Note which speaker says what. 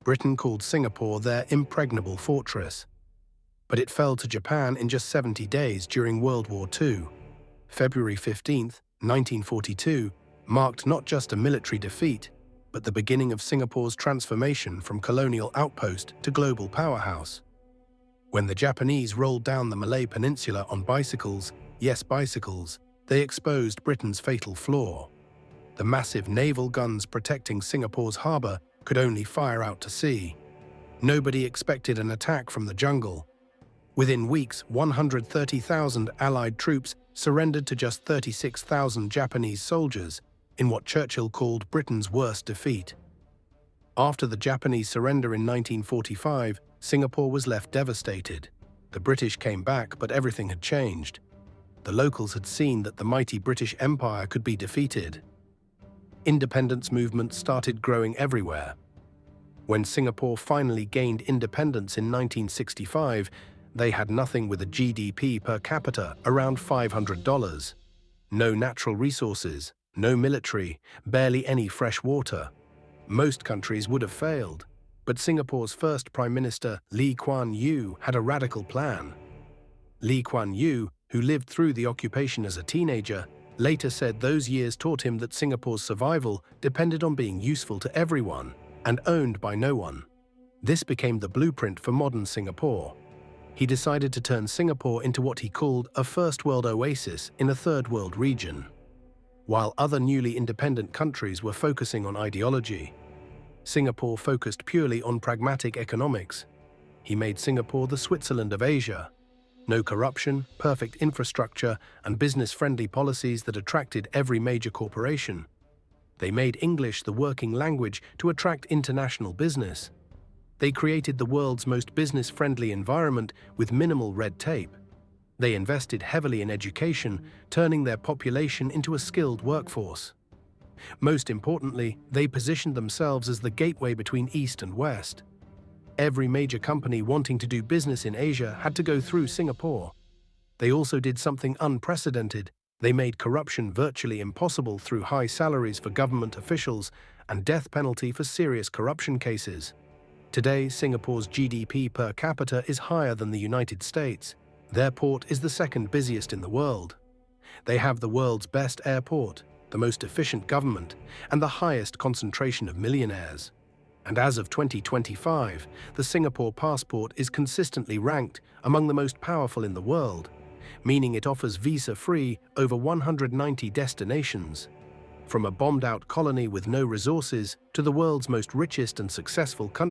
Speaker 1: Britain called Singapore their Impregnable Fortress. But it fell to Japan in just 70 days during World War II. February 15, 1942, marked not just a military defeat, but the beginning of Singapore's transformation from colonial outpost to global powerhouse. When the Japanese rolled down the Malay Peninsula on bicycles, yes bicycles, they exposed Britain's fatal flaw. The massive naval guns protecting Singapore's harbour could only fire out to sea. Nobody expected an attack from the jungle. Within weeks, 130,000 Allied troops surrendered to just 36,000 Japanese soldiers in what Churchill called Britain's worst defeat. After the Japanese surrender in 1945, Singapore was left devastated. The British came back, but everything had changed. The locals had seen that the mighty British Empire could be defeated. Independence movements started growing everywhere. When Singapore finally gained independence in 1965, they had nothing with a GDP per capita around $500. No natural resources, no military, barely any fresh water. Most countries would have failed, but Singapore's first Prime Minister, Lee Kuan Yew, had a radical plan. Lee Kuan Yew, who lived through the occupation as a teenager, later said those years taught him that Singapore's survival depended on being useful to everyone and owned by no one. This became the blueprint for modern Singapore. He decided to turn Singapore into what he called a first world oasis in a third world region. While other newly independent countries were focusing on ideology, Singapore focused purely on pragmatic economics. He made Singapore the Switzerland of Asia. No corruption, perfect infrastructure, and business-friendly policies that attracted every major corporation. They made English the working language to attract international business. They created the world's most business-friendly environment with minimal red tape. They invested heavily in education, turning their population into a skilled workforce. Most importantly, they positioned themselves as the gateway between East and West. Every major company wanting to do business in Asia had to go through Singapore. They also did something unprecedented. They made corruption virtually impossible through high salaries for government officials and death penalty for serious corruption cases. Today, Singapore's GDP per capita is higher than the United States. Their port is the second busiest in the world. They have the world's best airport, the most efficient government, and the highest concentration of millionaires. And as of 2025, the Singapore passport is consistently ranked among the most powerful in the world, meaning it offers visa-free over 190 destinations. From a bombed-out colony with no resources to the world's most richest and successful country,